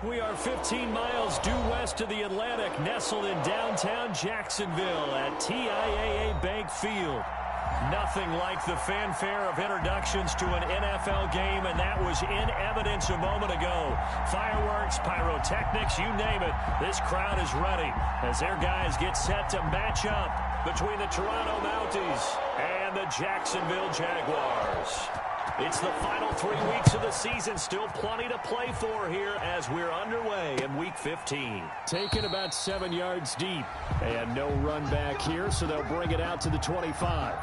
We are 15 miles due west of the Atlantic, nestled in downtown Jacksonville at TIAA Bank Field. Nothing like the fanfare of introductions to an NFL game, and that was in evidence a moment ago. Fireworks, pyrotechnics, you name it, this crowd is ready as their guys get set to match up between the Toronto Mounties and the Jacksonville Jaguars. It's the final 3 weeks of the season. Still plenty to play for here as we're underway in Week 15. Taken about 7 yards deep. And no run back here, so they'll bring it out to the 25.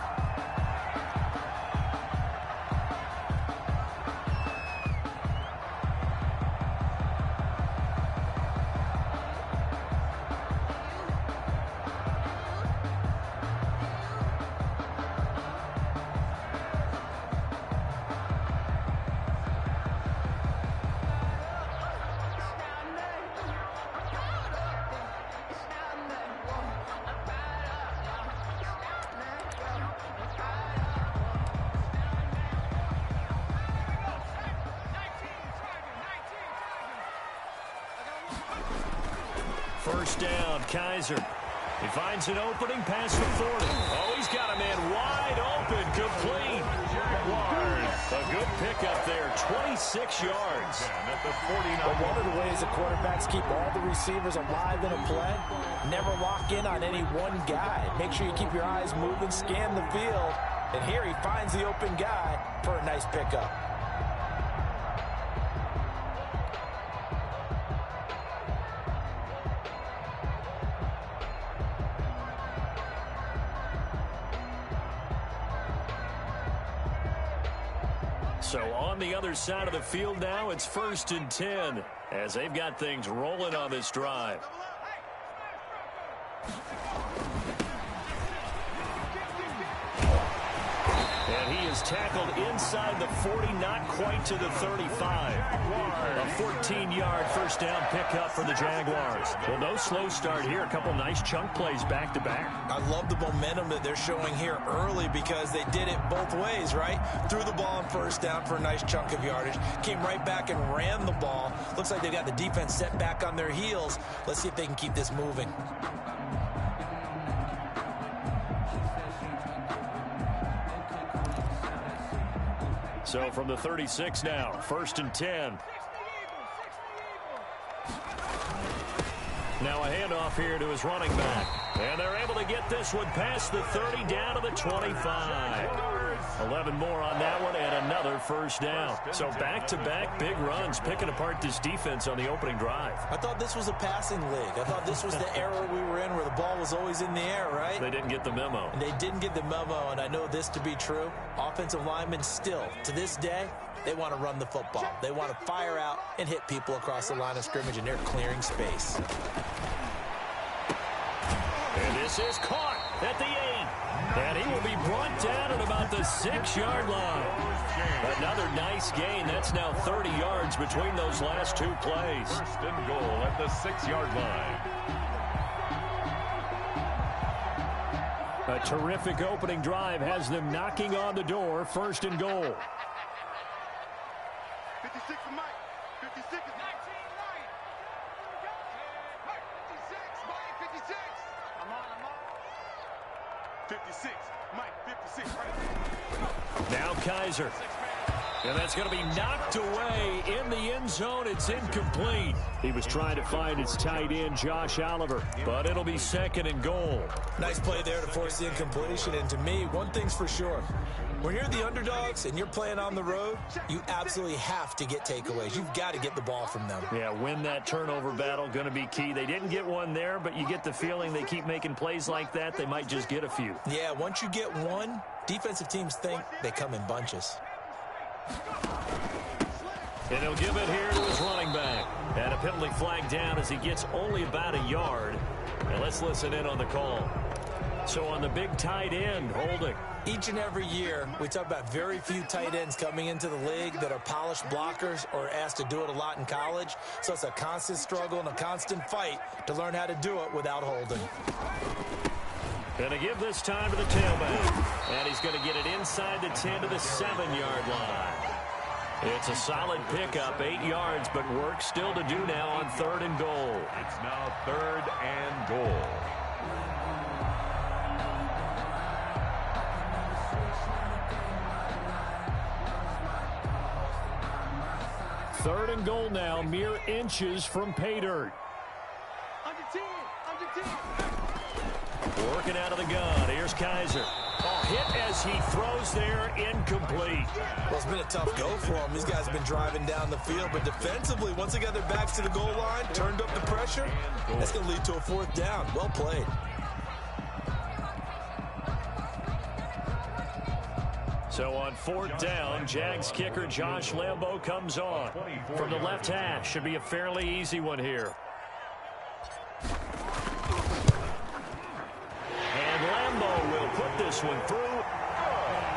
First down, Kaiser. He finds an opening past the 40. Oh, he's got a man wide open, complete. A good pickup there, 26 yards. But one of the ways the quarterbacks keep all the receivers alive in a play, never lock in on any one guy. Make sure you keep your eyes moving, scan the field. And here he finds the open guy for a nice pickup. So on the other side of the field now, it's 1st and 10 as they've got things rolling on this drive. And he is tackled inside the 40, not quite to the 35. A 14-yard first down pickup for the Jaguars. Well, no slow start here. A couple nice chunk plays back-to-back. I love the momentum that they're showing here early because they did it both ways, right? Threw the ball on first down for a nice chunk of yardage. Came right back and ran the ball. Looks like they've got the defense set back on their heels. Let's see if they can keep this moving. So from the 36 now, 1st and 10. Now a handoff here to his running back. And they're able to get this one past the 30 down to the 25. 11 more on that one and another first down. So back-to-back big runs picking apart this defense on the opening drive. I thought this was a passing league. I thought this was the era we were in where the ball was always in the air, right? They didn't get the memo. And they didn't get the memo, and I know this to be true. Offensive linemen still, to this day, they want to run the football. They want to fire out and hit people across the line of scrimmage, and they're clearing space. And this is caught at the 8. And he will be brought down at about the 6-yard line. Another nice gain. That's now 30 yards between those last two plays. 1st and goal at the 6-yard line. A terrific opening drive has them knocking on the door. 1st and goal. 56 for Mike. 56 is 19, Mike. 56, Mike, 56. I'm on. 56, Mike, 56. Right. Now Kaiser. And that's going to be knocked away in the end zone. It's incomplete. He was trying to find his tight end, Josh Oliver, but it'll be 2nd and goal. Nice play there to force the incompletion. And to me, one thing's for sure. When you're the underdogs and you're playing on the road, you absolutely have to get takeaways. You've got to get the ball from them. Yeah, win that turnover battle, going to be key. They didn't get one there, but you get the feeling they keep making plays like that, they might just get a few. Yeah, once you get one, defensive teams think they come in bunches. And he'll give it here to his running back. And a penalty flag down as he gets only about a yard. And let's listen in on the call. So on the big tight end, holding. Each and every year, we talk about very few tight ends coming into the league that are polished blockers or asked to do it a lot in college. So it's a constant struggle and a constant fight to learn how to do it without holding. Going to give this time to the tailback. And he's going to get it inside the 10 to the 7-yard line. It's a solid pickup, 8 yards, but work still to do now on 3rd and goal. It's now 3rd and goal. Third and goal now, mere inches from pay dirt. Under 10, under 10. Working out of the gun. Here's Kaiser. Oh, hit as he throws there, incomplete. Well, it's been a tough go for him. These guys have been driving down the field, but defensively, once they got their backs to the goal line, turned up the pressure, that's going to lead to a 4th down. Well played. So on 4th down, Jags kicker Josh Lambo comes on. From the left hash, should be a fairly easy one here. And Lambo will put this one through.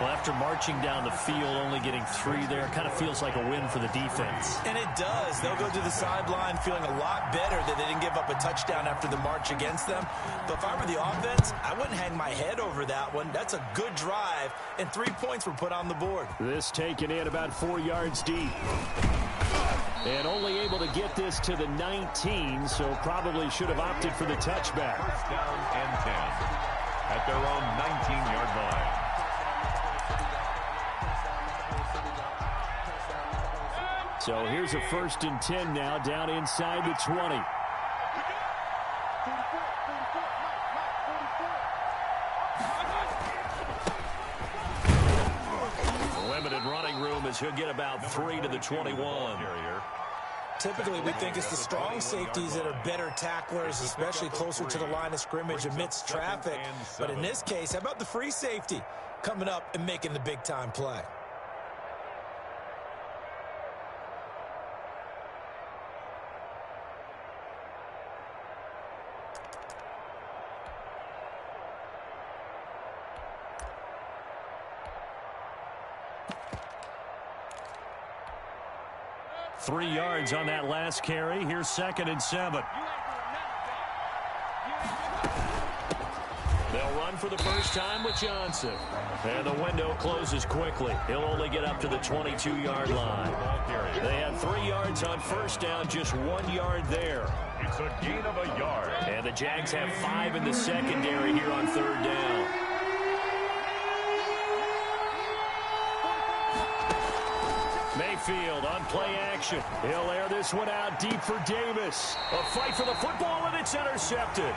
Well, after marching down the field, only getting 3 there, kind of feels like a win for the defense. And it does. They'll go to the sideline feeling a lot better that they didn't give up a touchdown after the march against them. But if I were the offense, I wouldn't hang my head over that one. That's a good drive, and 3 points were put on the board. This taken in about 4 yards deep. And only able to get this to the 19, so probably should have opted for the touchback. 1st down and 10 at their own 19-yard line. So here's a 1st and 10 now, down inside the 20. Limited running room as he'll get about 3 to the 21. Typically, we think it's the strong safeties that are better tacklers, especially closer to the line of scrimmage amidst traffic. But in this case, how about the free safety coming up and making the big-time play? Three yards on that last carry. Here's 2nd and 7. They'll run for the first time with Johnson. And the window closes quickly. He'll only get up to the 22-yard line. They had 3 yards on 1st down, just 1 yard there. It's a gain of a yard. And the Jags have 5 in the secondary here on 3rd down. Mayfield on play action. He'll air this one out deep for Davis. A fight for the football, and it's intercepted.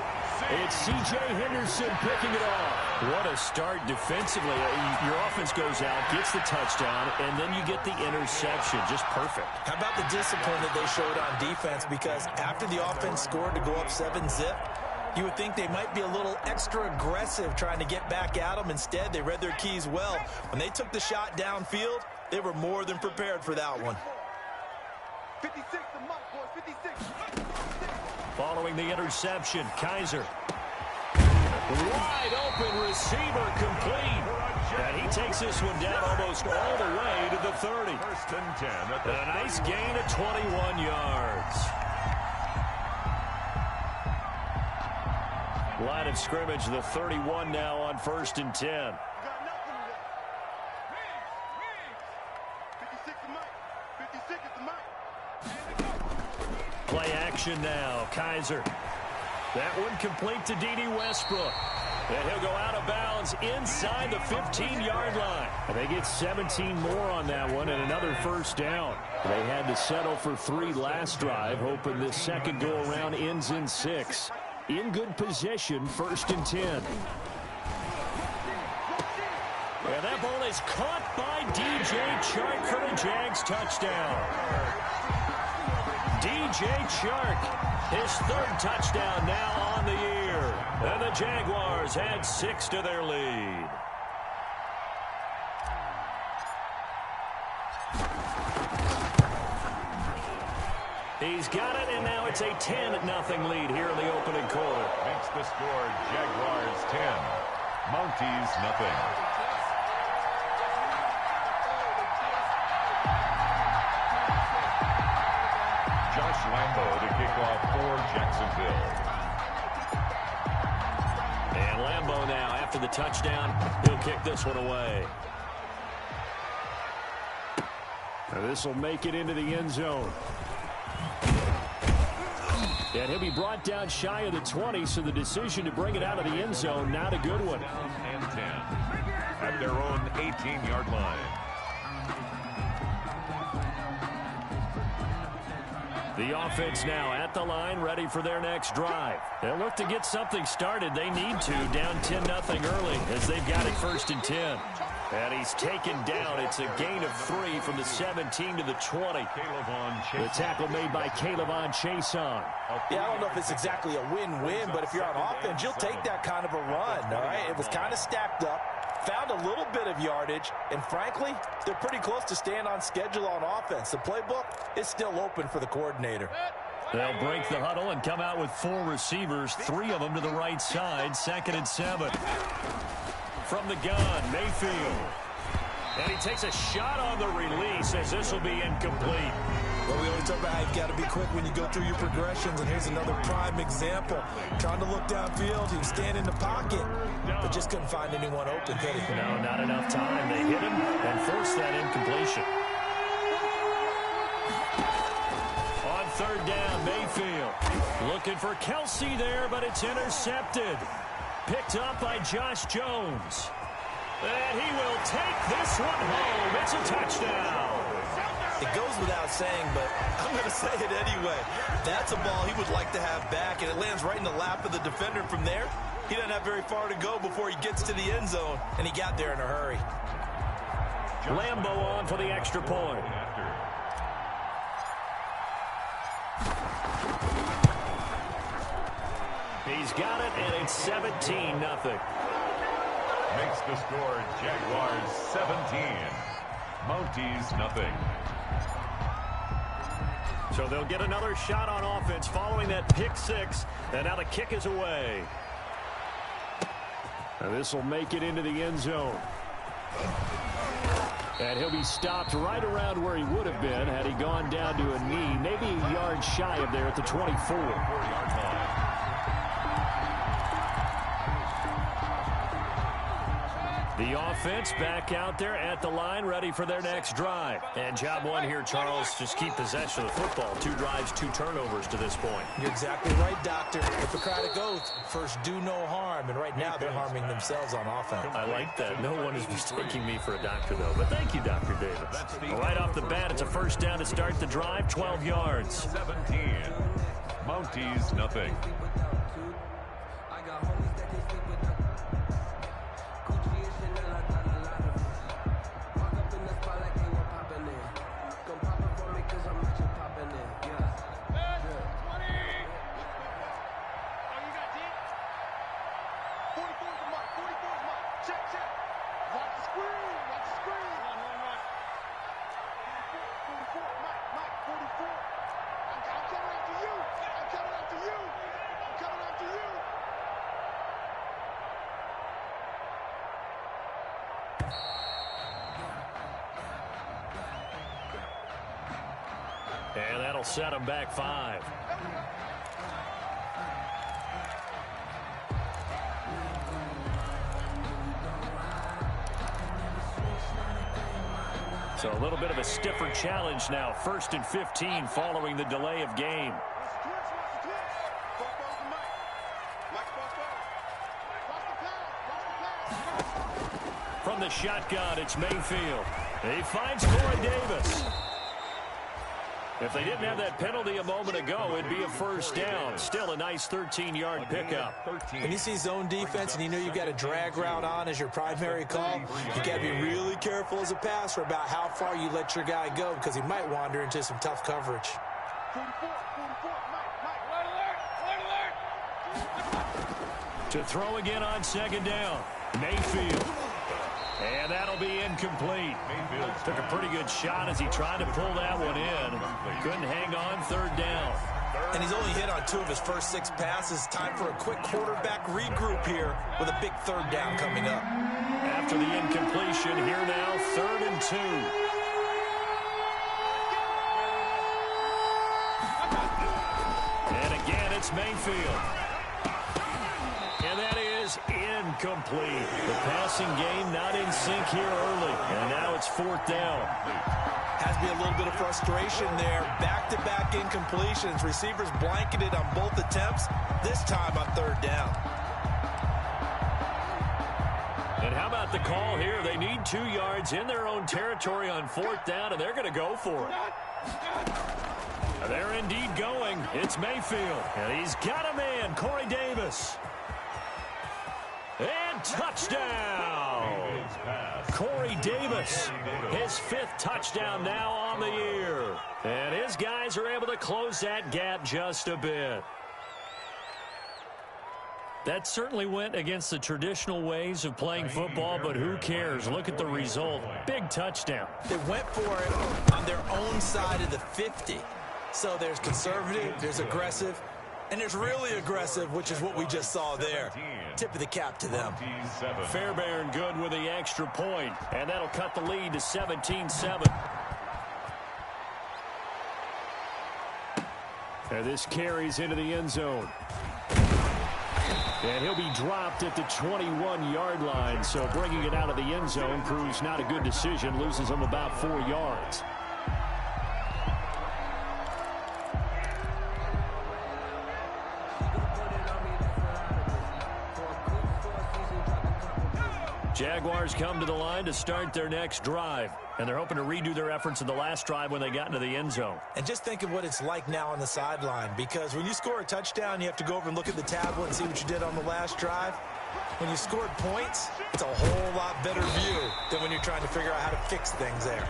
It's C.J. Henderson picking it off. What a start defensively. Your offense goes out, gets the touchdown, and then you get the interception. Just perfect. How about the discipline that they showed on defense? Because after the offense scored to go up 7-zip, you would think they might be a little extra aggressive trying to get back at them. Instead, they read their keys well. When they took the shot downfield, they were more than prepared for that one. 56 to Mike, boys, 56. Following the interception, Kaiser. Wide open receiver complete. And he takes this one down almost all the way to the 30. 1st and 10 at the A nice gain of 21 yards. Line of scrimmage, the 31 now on 1st and 10. 56 to Mike. 56 to Mike. Play action now. Kaiser. That one complete to D.D. Westbrook. And he'll go out of bounds inside the 15-yard line. And they get 17 more on that one and another 1st down. They had to settle for 3 last drive, hoping this second go-around ends in 6. In good position, 1st and 10. And that ball is caught by D.J. Chark for the Jags touchdown. D.J. Chark, his 3rd touchdown now on the year. And the Jaguars add 6 to their lead. He's got it, and now it's a 10-0 lead here in the opening quarter. Makes the score Jaguars 10, Mounties nothing. Josh Lambo to kick off for Jacksonville. And Lambo now, after the touchdown, he'll kick this one away. This will make it into the end zone. And he'll be brought down shy of the 20, so the decision to bring it out of the end zone, not a good one. And 10 at their own 18-yard line. The offense now at the line, ready for their next drive. They'll look to get something started. They need to, down 10-0 early as they've got it 1st and 10. And he's taken down. It's a gain of 3 from the 17 to the 20. The tackle made by Caleb Chason. Yeah, I don't know if it's exactly a win-win, but if you're on offense, you'll take that kind of a run, all right? It was kind of stacked up, found a little bit of yardage, and frankly, they're pretty close to staying on schedule on offense. The playbook is still open for the coordinator. They'll break the huddle and come out with 4 receivers, 3 of them to the right side, 2nd and 7. From the gun, Mayfield. And he takes a shot on the release as this will be incomplete. Well, we always talk about how you've got to be quick when you go through your progressions, and here's another prime example. Trying to look downfield, he was standing in the pocket, but just couldn't find anyone open, could he? No, not enough time. They hit him and forced that incompletion. On 3rd down, Mayfield. Looking for Kelsey there, but it's intercepted. Picked up by Josh Jones. And he will take this one home. It's a touchdown. It goes without saying, but I'm going to say it anyway. That's a ball he would like to have back, and it lands right in the lap of the defender from there. He doesn't have very far to go before he gets to the end zone, and he got there in a hurry. Lambo on for the extra point. He's got it, and it's 17-0. Makes the score Jaguars 17. Mounties nothing. So they'll get another shot on offense following that pick 6, and now the kick is away. And this will make it into the end zone. And he'll be stopped right around where he would have been had he gone down to a knee, maybe a yard shy of there at the 24. The offense back out there at the line, ready for their next drive. And job one here, Charles, just keep possession of the football. 2 drives, 2 turnovers to this point. You're exactly right, Doctor. Hippocratic oath, first do no harm. And right now they're harming themselves on offense. I like that. No one is mistaking me for a doctor, though. But thank you, Dr. Davis. Right off the bat, it's a 1st down to start the drive, 12 yards. 17. Mounties nothing. And that'll set him back 5. So a little bit of a stiffer challenge now. 1st and 15 following the delay of game. From the shotgun, it's Mayfield. He finds Corey Davis. If they didn't have that penalty a moment ago, it'd be a 1st down. Still a nice 13-yard pickup. When you see zone defense and you know you've got a drag route on as your primary call, you got to be really careful as a passer about how far you let your guy go because he might wander into some tough coverage. To throw again on 2nd down. Mayfield. And that'll be incomplete. Mayfield took a pretty good shot as he tried to pull that one in. Couldn't hang on. 3rd down. And he's only hit on 2 of his first 6 passes. Time for a quick quarterback regroup here with a big 3rd down coming up. After the incompletion, here now, 3rd and 2. And again, it's Mayfield. And that is incomplete. The passing game not in sync here early. And now it's 4th down. Has to be a little bit of frustration there. Back-to-back incompletions. Receivers blanketed on both attempts, this time on third down. And how about the call here? They need 2 yards in their own territory on fourth down, and they're going to go for it. They're indeed going. It's Mayfield. And he's got a man, Corey Davis. And touchdown! Corey Davis, his 5th touchdown now on the year. And his guys are able to close that gap just a bit. That certainly went against the traditional ways of playing football, but who cares? Look at the result. Big touchdown. They went for it on their own side of the 50. So there's conservative, there's aggressive, and there's really aggressive, which is what we just saw there. Tip of the cap to them. Fairbairn good with the extra point, and that'll cut the lead to 17-7. And this carries into the end zone. And he'll be dropped at the 21-yard line, so bringing it out of the end zone proves not a good decision, loses him about 4 yards. Jaguars come to the line to start their next drive, and they're hoping to redo their efforts in the last drive when they got into the end zone. And just think of what it's like now on the sideline, because when you score a touchdown, you have to go over and look at the tablet and see what you did on the last drive. When you scored points, it's a whole lot better view than when you're trying to figure out how to fix things there.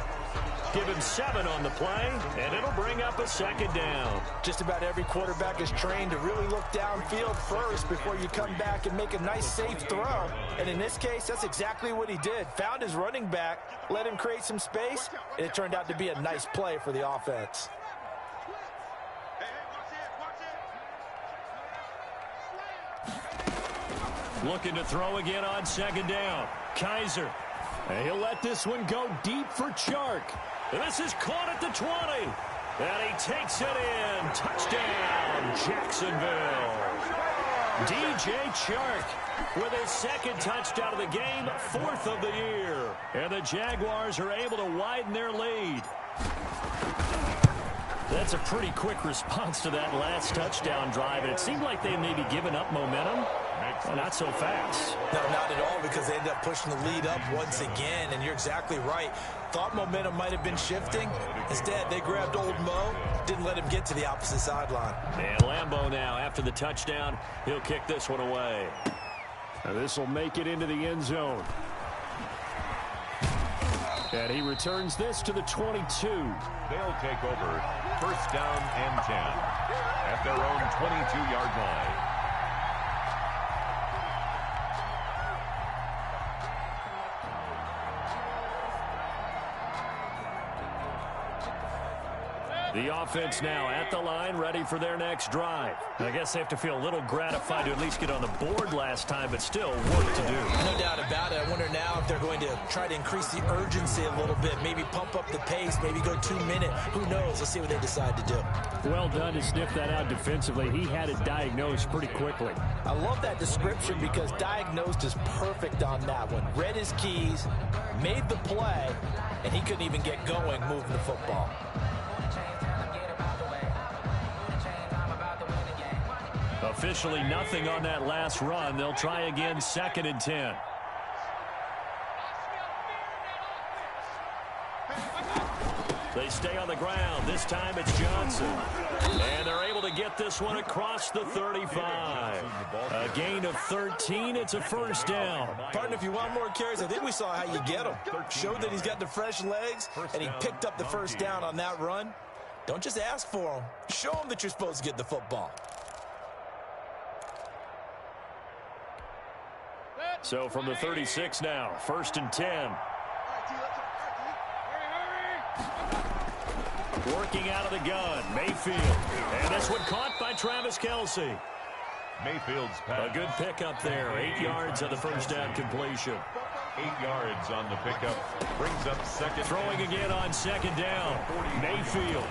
Give him 7 on the play, and it'll bring up a second down. Just about every quarterback is trained to really look downfield first before you come back and make a nice, safe throw. And in this case, that's exactly what he did. Found his running back, let him create some space, and it turned out to be a nice play for the offense. Looking to throw again on second down. Kaiser. And he'll let this one go deep for Chark. And this is caught at the 20. And he takes it in. Touchdown, Jacksonville. DJ Chark with his 2nd touchdown of the game, 4th of the year. And the Jaguars are able to widen their lead. That's a pretty quick response to that last touchdown drive. And it seemed like they may be giving up momentum. Well, not so fast. No, not at all, because they ended up pushing the lead up once again, and you're exactly right. Thought momentum might have been shifting. Instead, they grabbed old Mo, didn't let him get to the opposite sideline. And Lambeau now, after the touchdown, he'll kick this one away. Now this will make it into the end zone. And he returns this to the 22. They'll take over 1st down and 10 at their own 22-yard line. The offense now at the line, ready for their next drive. I guess they have to feel a little gratified to at least get on the board last time, but still work to do. No doubt about it. I wonder now if they're going to try to increase the urgency a little bit, maybe pump up the pace, maybe go 2 minute. Who knows? Let's see what they decide to do. Well done to sniff that out defensively. He had it diagnosed pretty quickly. I love that description because diagnosed is perfect on that one. Read his keys, made the play, and he couldn't even get going moving the football. Officially nothing on that last run. They'll try again, 2nd and 10. They stay on the ground. This time it's Johnson. And they're able to get this one across the 35. A gain of 13. It's a 1st down. Partner, if you want more carries, I think we saw how you get him. Showed that he's got the fresh legs, and he picked up the 1st down on that run. Don't just ask for him. Show him that you're supposed to get the football. So from the 36 now, 1st and 10. Working out of the gun, Mayfield. And this one caught by Travis Kelce. Mayfield's pass. A good pickup there. 8 yards on the 1st down completion. 8 yards on the pickup. Brings up 2nd. Throwing again on 2nd down. Mayfield.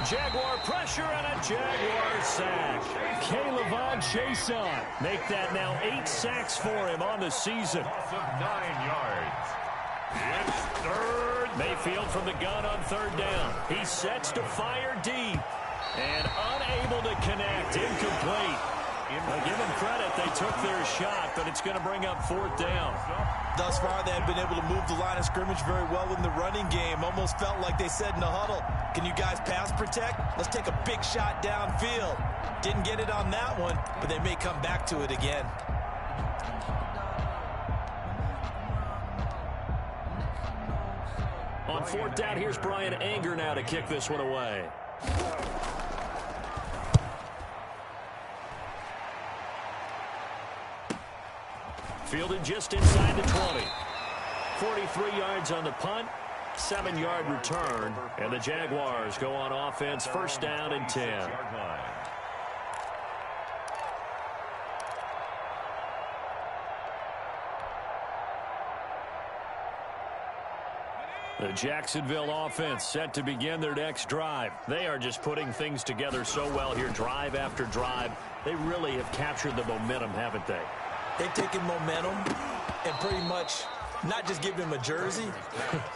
Jaguar pressure and a Jaguar sack. K'Lavon Chason. Make that now 8 sacks for him on the season. Loss of 9 yards. It's 3rd. Mayfield field from the gun on third down. He sets to fire deep and unable to connect. Incomplete. I'll give them credit. They took their shot, but it's going to bring up fourth down. Thus far, they have been able to move the line of scrimmage very well in the running game. Almost felt like they said in the huddle, can you guys pass protect? Let's take a big shot downfield. Didn't get it on that one, but they may come back to it again. On fourth down, here's Brian Anger now to kick this one away. Fielded just inside the 20. 43 yards on the punt, 7-yard return, and the Jaguars go on offense, first down and 10. The Jacksonville offense set to begin their next drive. They are just putting things together so well here, drive after drive. They really have captured the momentum, haven't they? They've taken momentum and pretty much not just given him a jersey,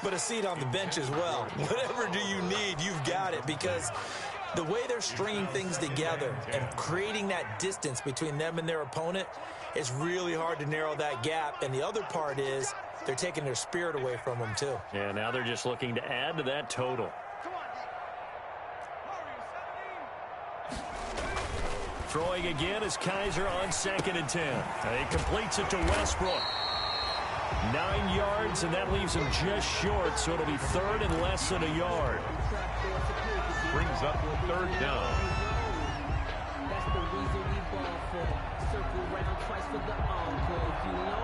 but a seat on the bench as well. Whatever do you need, you've got it, because the way they're stringing things together and creating that distance between them and their opponent is really hard to narrow that gap. And the other part is they're taking their spirit away from them, too. Yeah, now they're just looking to add to that total. Throwing again is Kaiser on second and 10. He completes it to Westbrook. 9 yards, and that leaves him just short, so it'll be third and less than a yard. Brings up third down. That's the reason we ball for. Circle round twice for the encore. If you know,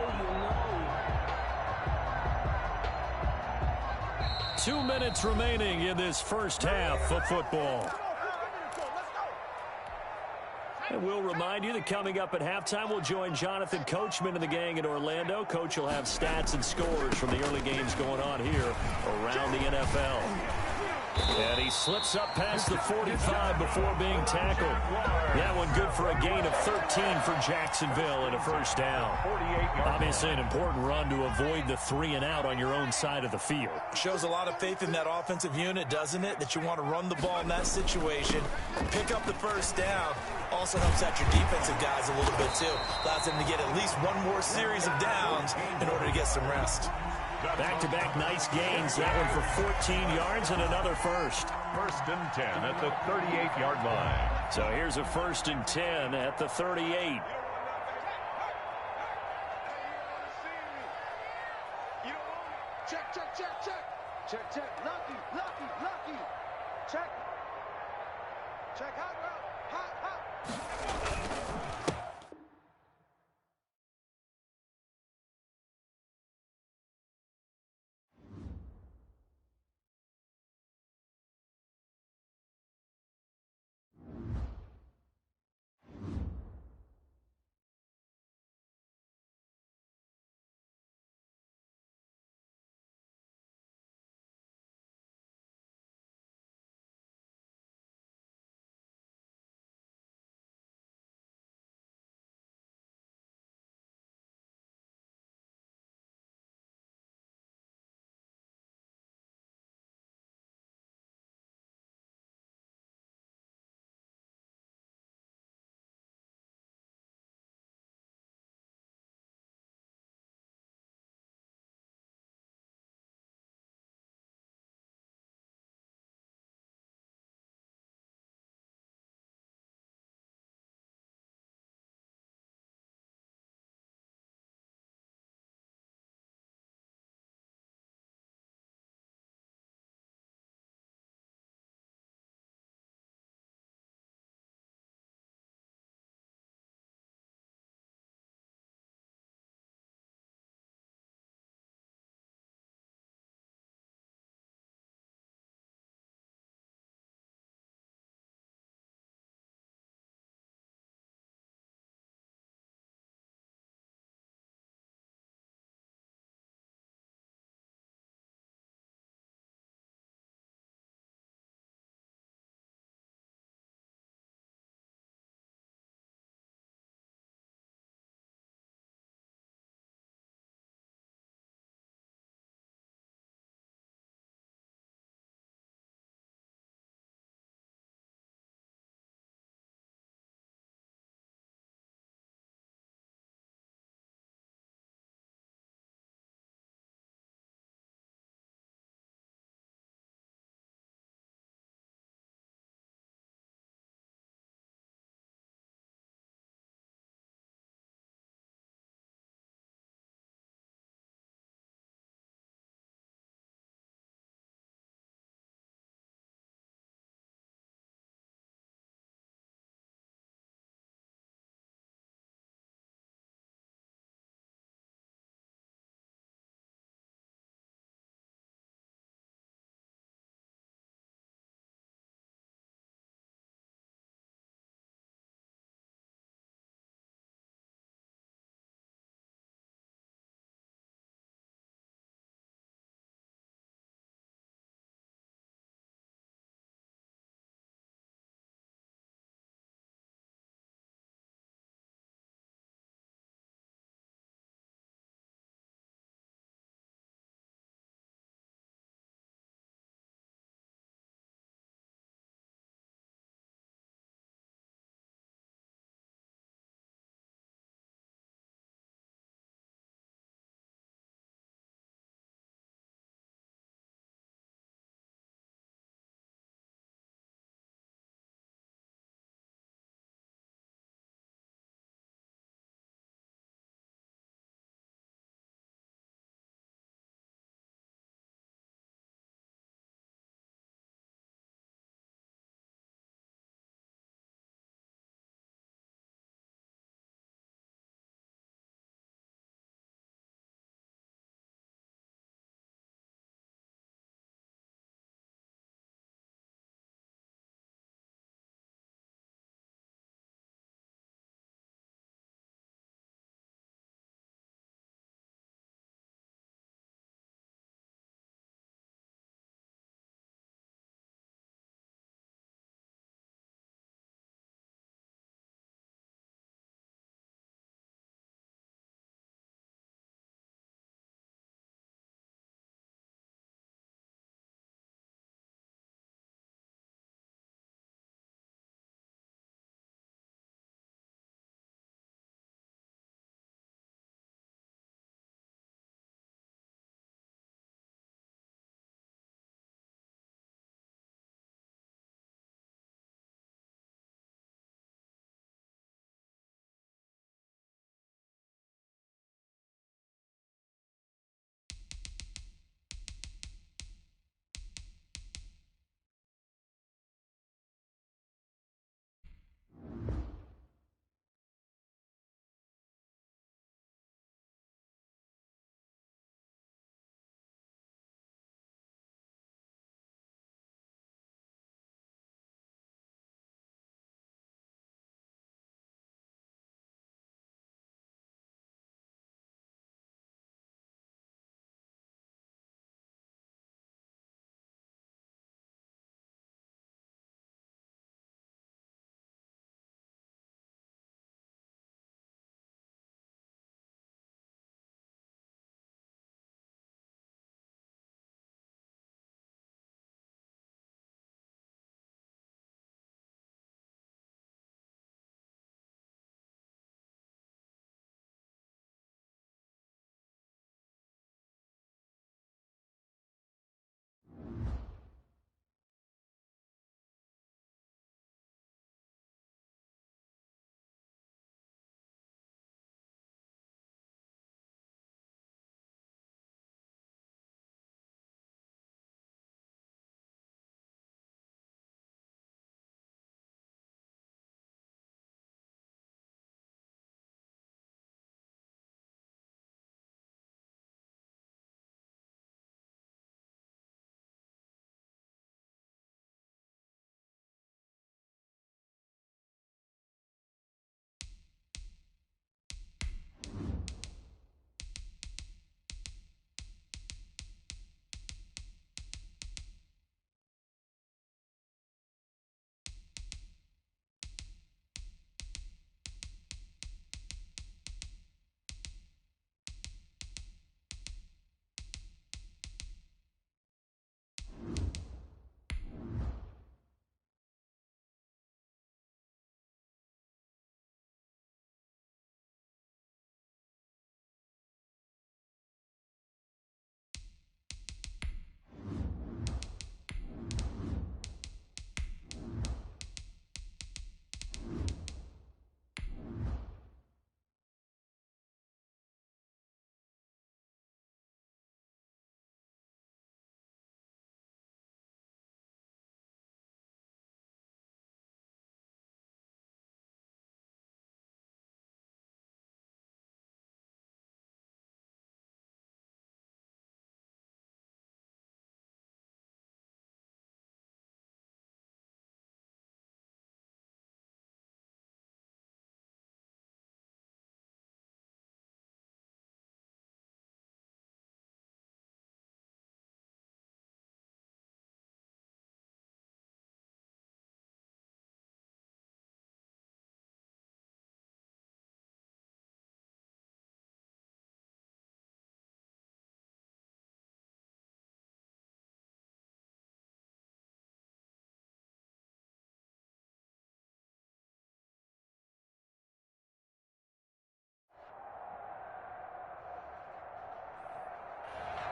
you know. 2 minutes remaining in this first half of football. And we'll remind you that coming up at halftime, we'll join Jonathan Coachman and the gang in Orlando. Coach will have stats and scores from the early games going on here around the NFL. And he slips up past the 45 before being tackled. That one good for a gain of 13 for Jacksonville and a first down. Obviously an important run to avoid the 3 and out on your own side of the field. Shows a lot of faith in that offensive unit, doesn't it? That you want to run the ball in that situation, pick up the first down. Also helps out your defensive guys a little bit too. Allows them to get at least one more series of downs in order to get some rest. Back-to-back nice gains. That one for 14 yards and another first. First and 10 at the 38-yard line. So here's a first and 10 at the 38. Check, check, check, check. Check, check. Lucky, lucky, lucky. Check. Check hot route. Hot, hot.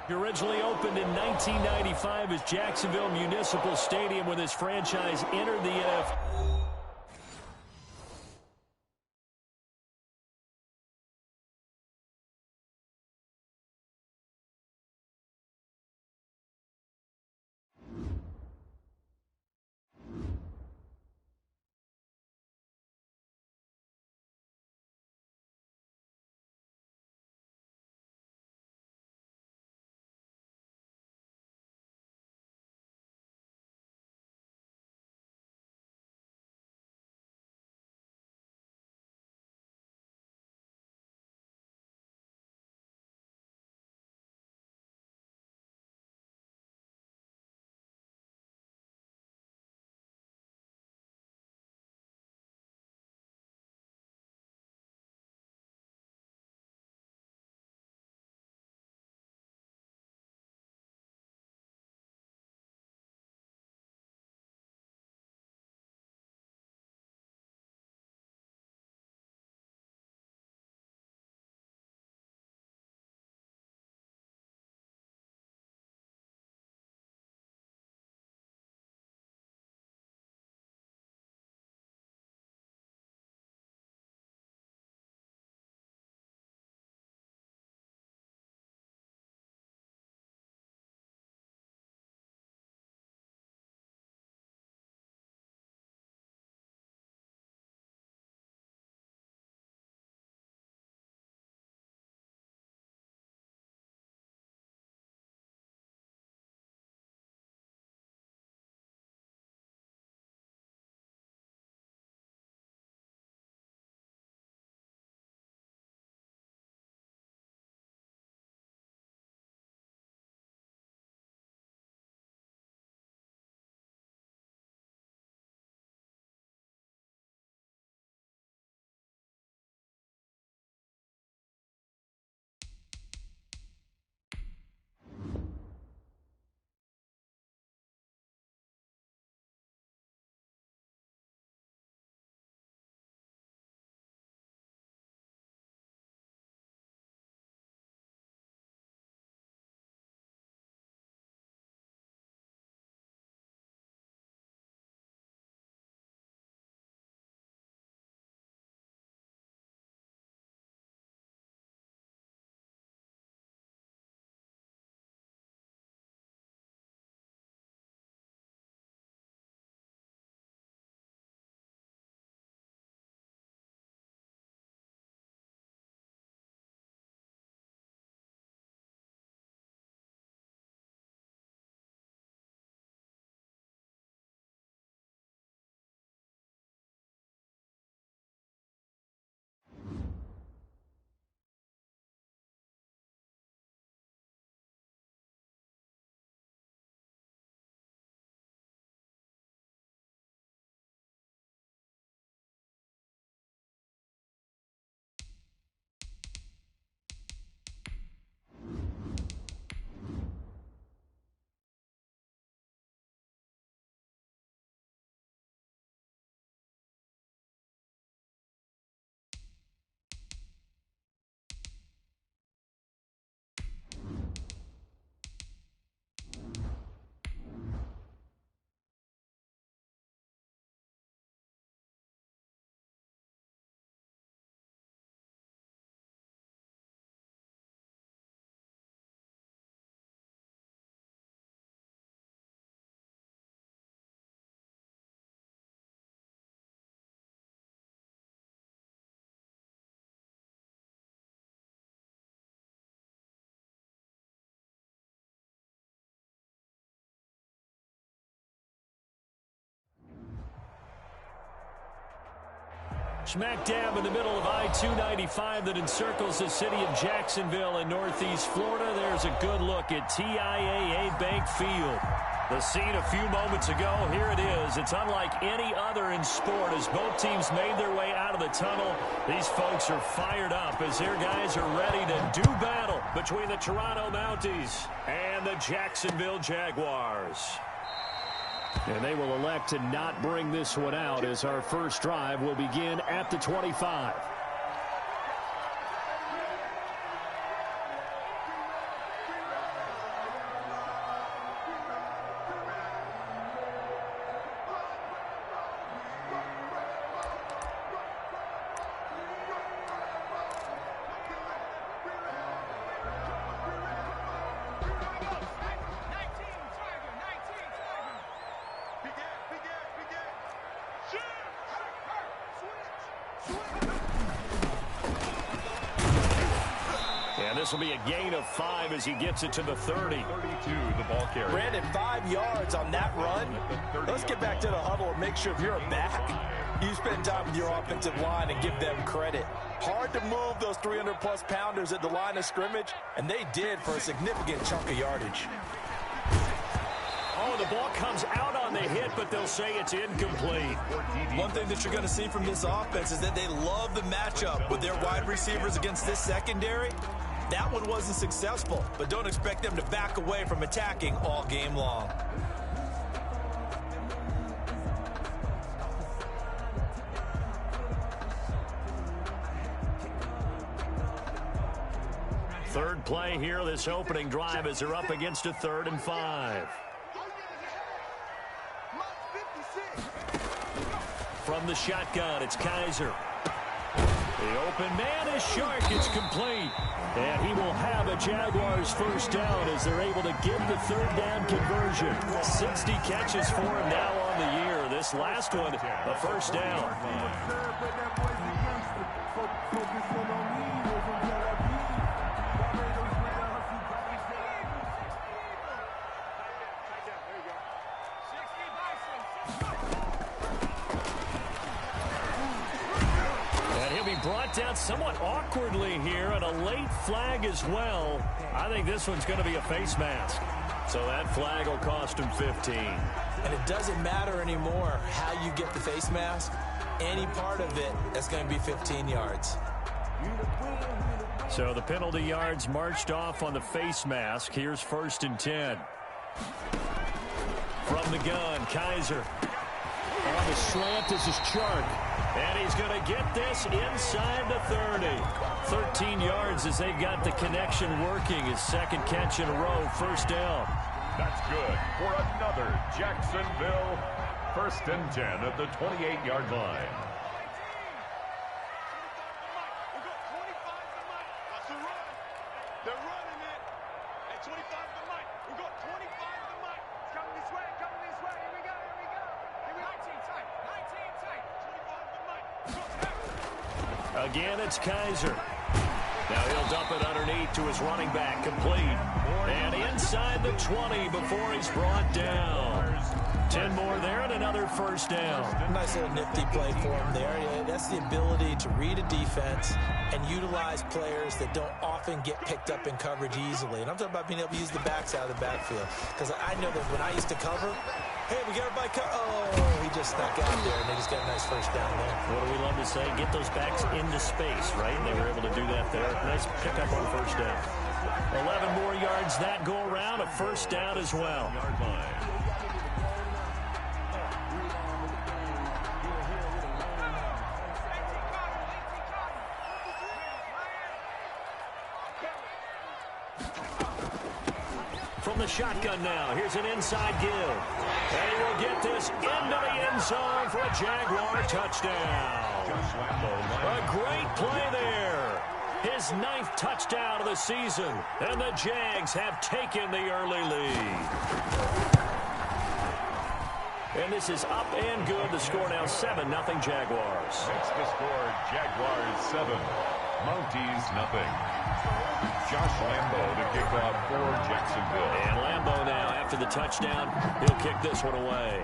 He originally opened in 1995 as Jacksonville Municipal Stadium when this franchise entered the NFL. Smack dab in the middle of I-295 that encircles the city of Jacksonville in northeast Florida. There's a good look at TIAA Bank Field. The scene a few moments ago, here it is. It's unlike any other in sport as both teams made their way out of the tunnel. These folks are fired up as their guys are ready to do battle between the Toronto Mounties and the Jacksonville Jaguars. And they will elect to not bring this one out as our first drive will begin at the 25. And this will be a gain of 5 as he gets it to the 30. 32, the ball carrier. Brandon, 5 yards on that run. Let's get back to the huddle and make sure if you're a back, you spend time with your offensive line and give them credit. Hard to move those 300-plus pounders at the line of scrimmage, and they did for a significant chunk of yardage. Oh, the ball comes out on the hit, but they'll say it's incomplete. One thing that you're going to see from this offense is that they love the matchup with their wide receivers against this secondary. That one wasn't successful, but don't expect them to back away from attacking all game long. Third play here, this opening drive as they're up against a 3rd and 5. From the shotgun, it's Kaiser. The open man is Shark. It's complete. And he will have a Jaguars first down as they're able to get the 3rd down conversion. 60 catches for him now on the year. This last one, a first down. Brought down somewhat awkwardly here, and a late flag as well. I think this one's going to be a face mask. So that flag will cost him 15. And it doesn't matter anymore how you get the face mask. Any part of it, that's going to be 15 yards. So the penalty yards marched off on the face mask. Here's 1st and 10. From the gun, Kaiser. On the slant, this is Chark. And he's going to get this inside the 30. 13 yards as they've got the connection working. His 2nd catch in a row, first down. That's good for another Jacksonville 1st and 10 at the 28-yard line. They're running it at 25 to the mic. We've got 25 to the mic. It's coming this way, coming this way. Here we go, here we go. Here we go. 19 tight, 19 tight. 25 to the mic. Again, it's Kaiser. Now he'll dump it underneath to his running back, complete. And inside the 20 before he's brought down. 10 more there and another first down. Nice little nifty play for him there. That's the ability to read a defense and utilize players that don't often get picked up in coverage easily. And I'm talking about being able to use the backs out of the backfield. Because I know that when I used to cover, hey, we got everybody covered. Oh, he just snuck out there, and they just got a nice first down there. What do we love to say? Get those backs into space, right? And they were able to do that there. Nice pickup on first down. 11 more yards that go around, a first down as well. From the shotgun now, here's an inside give. And he will get this into the end zone for a Jaguar touchdown. A great play there. His 9th touchdown of the season. And the Jags have taken the early lead. And this is up and good. The score now 7-0 Jaguars. Makes the score Jaguars 7, Mounties 0. Josh Lambo to kick off for Jacksonville. And Lambo now, after the touchdown, he'll kick this one away.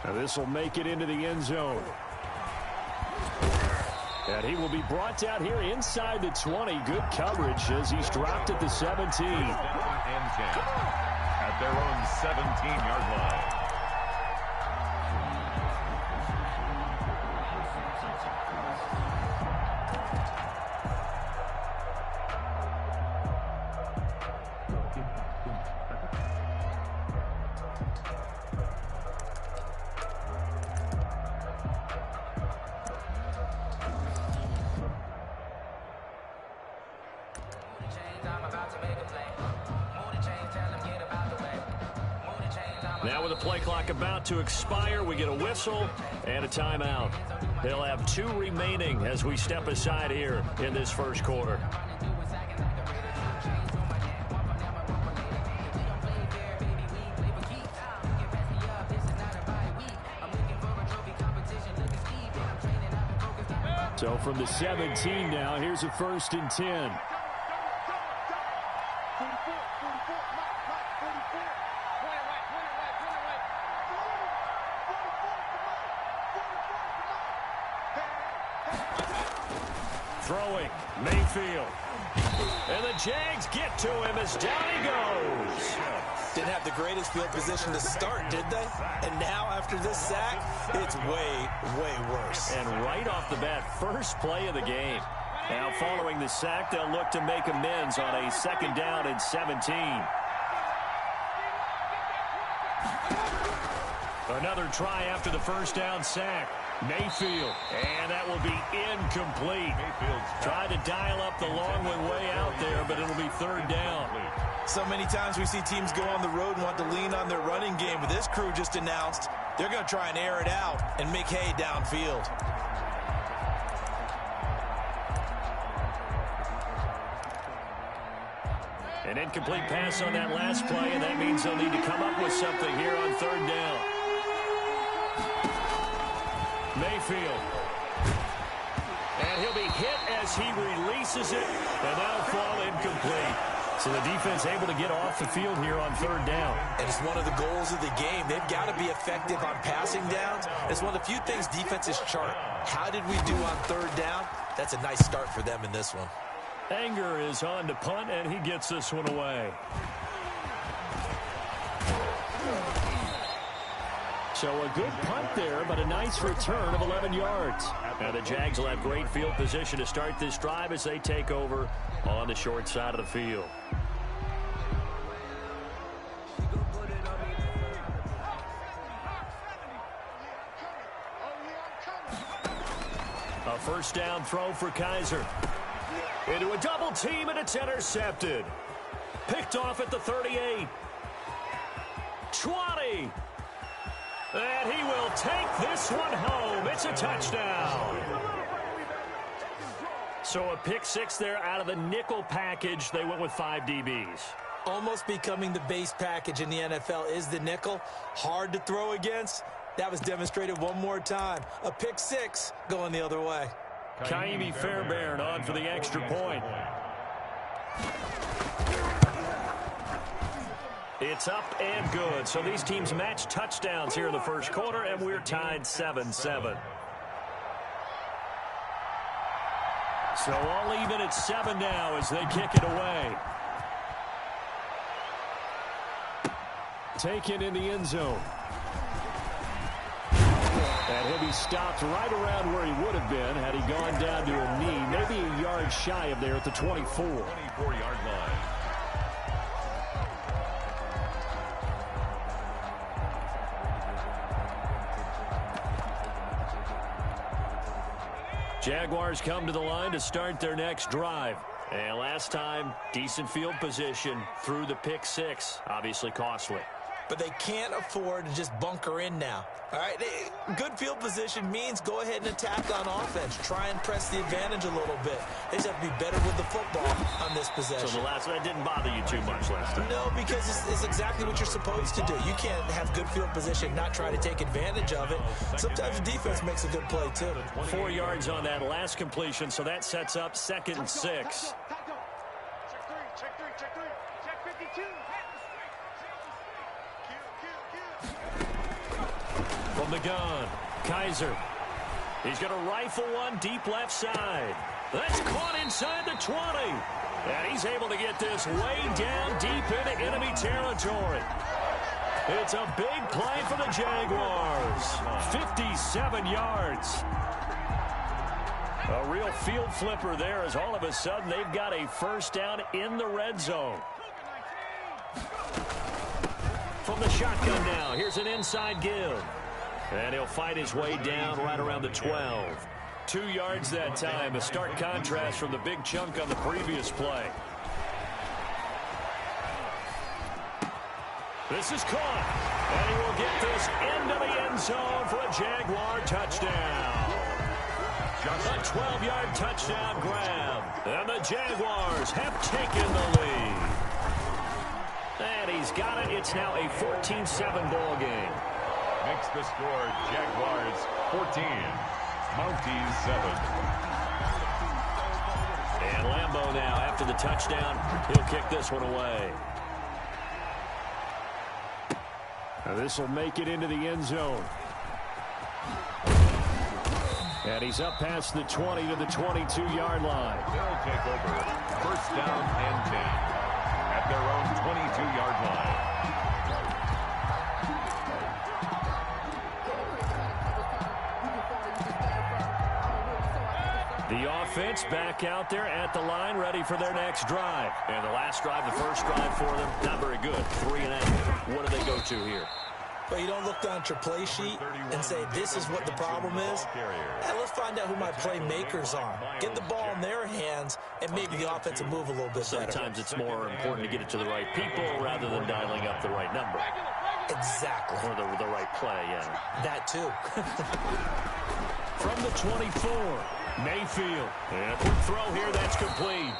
Now this will make it into the end zone. And he will be brought down here inside the 20. Good coverage as he's dropped at the 17. And 10 at their own 17-yard line. Now with the play clock about to expire, we get a whistle and a timeout. They'll have 2 remaining as we step aside here in this first quarter. So from the 17 now, here's a 1st and 10. Throwing, Mayfield. And the Jags get to him as down he goes. Didn't have the greatest field position to start, did they? And now after this sack, it's way, way worse. And right off the bat, first play of the game. Now following the sack, they'll look to make amends on a 2nd down and 17. Another try after the 1st down sack. Mayfield, and that will be incomplete. Tried to dial up the long way out there, but it'll be 3rd down. So many times we see teams go on the road and want to lean on their running game, but this crew just announced they're going to try and air it out and make hay downfield. An incomplete pass on that last play, and that means they'll need to come up with something here on 3rd down. Mayfield. And he'll be hit as he releases it, and that'll fall incomplete. So the defense able to get off the field here on 3rd down. And it's one of the goals of the game. They've got to be effective on passing downs. It's one of the few things defenses chart. How did we do on 3rd down? That's a nice start for them in this one. Anger is on to punt, and he gets this one away. So a good punt there, but a nice return of 11 yards. Now the Jags will have great field position to start this drive as they take over on the short side of the field. A 1st down throw for Kaiser. Into a double team, and it's intercepted. Picked off at the 38. 20. And he will take this one home. It's a touchdown. So a pick 6 there out of the nickel package. They went with 5 DBs. Almost becoming the base package in the NFL is the nickel. Hard to throw against. That was demonstrated one more time. A pick 6 going the other way. Kaimi Fairbairn on for the extra point. It's up and good. So these teams match touchdowns here in the 1st quarter, and we're tied 7-7. So all even at 7 now as they kick it away. Taken in the end zone. And he'll be stopped right around where he would have been had he gone down to a knee, maybe a yard shy of there at the 24. 24-yard line. Jaguars come to the line to start their next drive. And last time, decent field position through the pick 6. Obviously costly. But they can't afford to just bunker in now. All right, good field position means go ahead and attack on offense. Try and press the advantage a little bit. They just have to be better with the football on this possession. So the last one didn't bother you too much last time? No, because it's exactly what you're supposed to do. You can't have good field position, not try to take advantage of it. Sometimes the defense makes a good play, too. 4 yards on that last completion, so that sets up 2nd and 6. Check 3. Check 52. From the gun, Kaiser. He's going to rifle one deep left side. That's caught inside the 20. And he's able to get this way down deep into enemy territory. It's a big play for the Jaguars. 57 yards. A real field flipper there as all of a sudden they've got a 1st down in the red zone. From the shotgun now, here's an inside give. And he'll fight his way down right around the 12. 2 yards that time, a stark contrast from the big chunk on the previous play. This is caught. And he will get this into the end zone for a Jaguar touchdown. A 12-yard touchdown grab. And the Jaguars have taken the lead. And he's got it. It's now a 14-7 ball game. Makes the score Jaguars 14, Mounties 7. Lambeau now after the touchdown. He'll kick this one away. Now this will make it into the end zone. And he's up past the 20 to the 22-yard line. They'll take over. First down and 10 at their own 22-yard line. The offense back out there at the line, ready for their next drive. And the last drive, the first drive for them, not very good. 3 and out. What do they go to here? Well, you don't look down at your play sheet and say, this is what the problem is. Hey, let's find out who my playmakers are. Get the ball in their hands, and maybe the offense will move a little bit better. Sometimes it's more important to get it to the right people rather than dialing up the right number. Exactly. Or the right play, yeah. That too. From the 24, Mayfield. And a quick throw here, that's complete.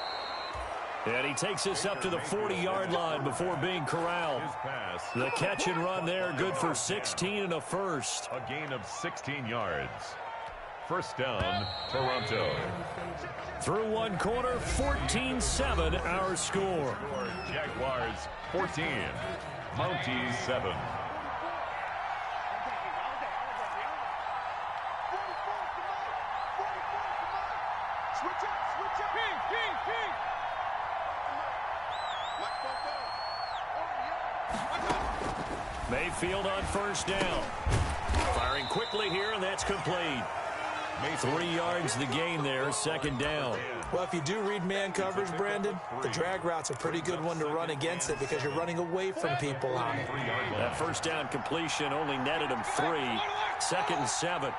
And he takes this up to the 40-yard line before being corralled. The catch and run there, good for 16 and a first. A gain of 16 yards. First down, Toronto. Through one quarter, 14-7 our score. Jaguars 14, Mounties 7. Switch up. King. Mayfield on first down. Firing quickly here, and that's complete. 3 yards the gain there, second down. Well, if you do read man coverage, Brandon, the drag route's a pretty good one to run against it because you're running away from people on it. That first down completion only netted him 3. Second and 7.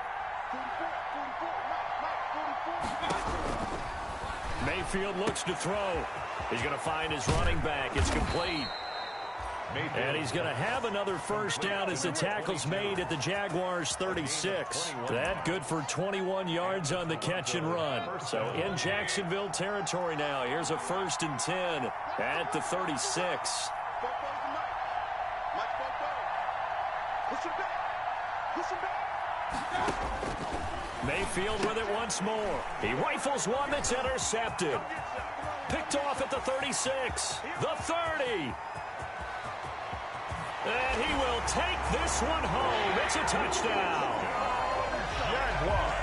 Mayfield looks to throw. He's going to find his running back. It's complete. And he's going to have another first down as the tackle's made at the Jaguars' 36. That good for 21 yards on the catch and run. So in Jacksonville territory now. Here's a 1st and 10 at the 36. Mayfield with it once more. He rifles one that's intercepted. Picked off at the 36. The 30. And he will take this one home. It's a touchdown. Jaguars.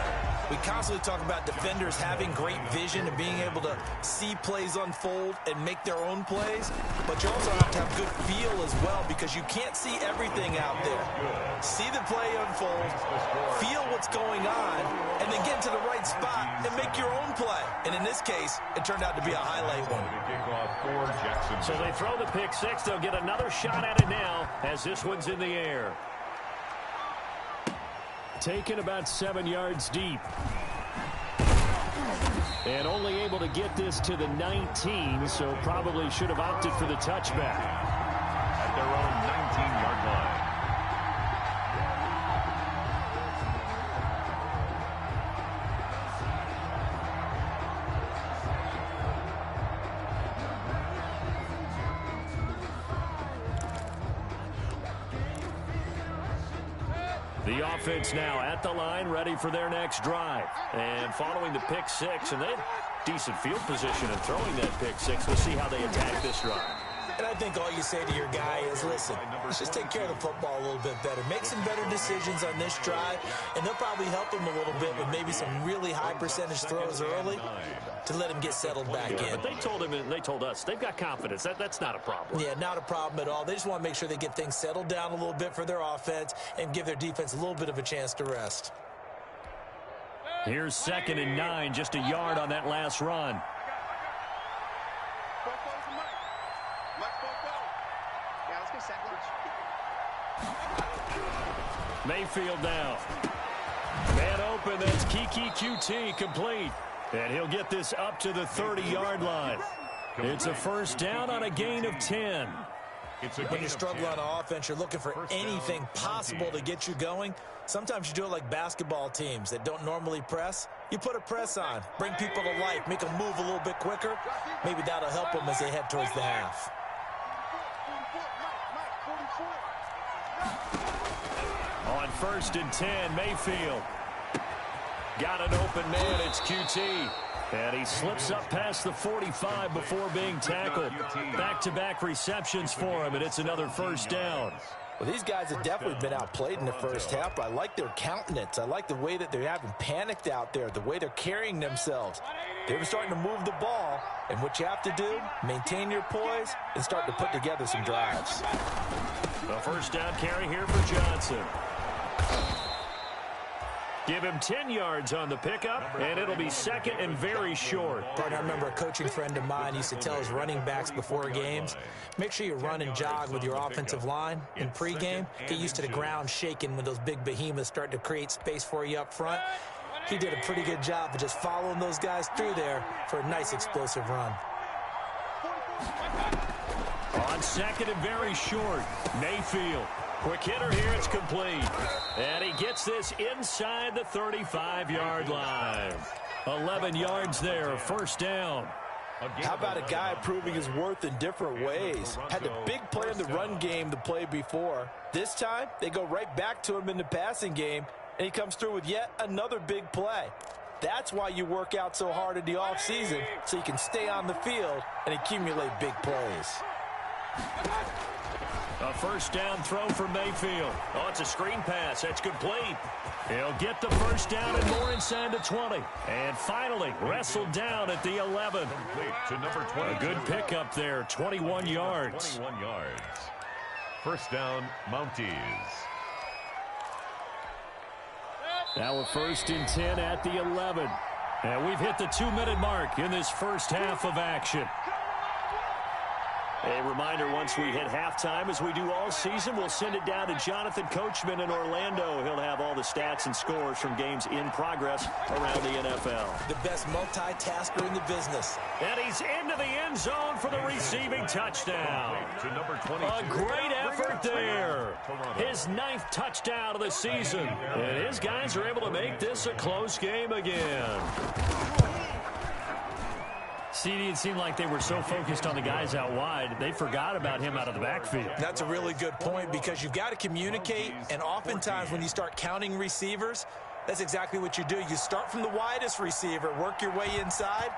We constantly talk about defenders having great vision and being able to see plays unfold and make their own plays. But you also have to have good feel as well because you can't see everything out there. See the play unfold, feel what's going on, and then get to the right spot and make your own play. And in this case, it turned out to be a highlight one. So they throw the pick six. They'll get another shot at it now as this one's in the air. Taken about 7 yards deep. And only able to get this to the 19, so probably should have opted for the touchback. At their own 19-yard line. The offense now at the line, ready for their next drive. And following the pick six, and they have decent field position in throwing that pick six. We'll see how they attack this drive. And I think all you say to your guy is, listen, let's just take care of the football a little bit better. Make some better decisions on this drive, and they'll probably help him a little bit with maybe some really high percentage throws early to let him get settled back in. But they told him, and they told us, they've got confidence. That's not a problem. Yeah, not a problem at all. They just want to make sure they get things settled down a little bit for their offense and give their defense a little bit of a chance to rest. Here's 2nd and 9, just a yard on that last run. Mayfield now. Man open, that's Kiki QT complete. And he'll get this up to the 30-yard line. It's a first down on a gain of 10. When you struggle on offense, you're looking for anything possible to get you going. Sometimes you do it like basketball teams that don't normally press. You put a press on, bring people to life, make them move a little bit quicker. Maybe that'll help them as they head towards the half. On 1st and 10, Mayfield. Got an open man, it's QT. And he slips up past the 45 before being tackled. Back-to-back receptions for him, and it's another first down. Well, these guys have definitely been outplayed in the first half, but I like their countenance. I like the way that they haven't panicked out there, the way they're carrying themselves. They're starting to move the ball, and what you have to do, maintain your poise and start to put together some drives. A first down carry here for Johnson. Give him 10 yards on the pickup, and it'll be second and very short. But I remember a coaching friend of mine used to tell his running backs before games, make sure you run and jog with your offensive line in pregame. Get used to the ground shaking when those big behemoths start to create space for you up front. He did a pretty good job of just following those guys through there for a nice explosive run. On second and very short, Mayfield. Quick hitter here, it's complete. And he gets this inside the 35-yard line. 11 yards there, first down. How about a guy proving his worth in different ways? Had the big play in the run game the play before. This time, they go right back to him in the passing game, and he comes through with yet another big play. That's why you work out so hard in the offseason, so you can stay on the field and accumulate big plays. A first down throw for Mayfield. Oh, it's a screen pass. That's complete. He'll get the first down and more inside the 20. And finally, wrestled down at the 11. To number 20. A good pickup there, 21 yards. 21 yards. First down, Mounties. Now a first and 10 at the 11. And we've hit the 2-minute mark in this first half of action. A reminder, once we hit halftime, as we do all season, we'll send it down to Jonathan Coachman in Orlando. He'll have all the stats and scores from games in progress around the NFL. The best multitasker in the business. And he's into the end zone for the receiving touchdown. To number 22. A great effort there. His 9th touchdown of the season. And his guys are able to make this a close game again. CD, it seemed like they were so focused on the guys out wide, they forgot about him out of the backfield. That's a really good point, because you've got to communicate, and oftentimes when you start counting receivers, that's exactly what you do. You start from the widest receiver, work your way inside.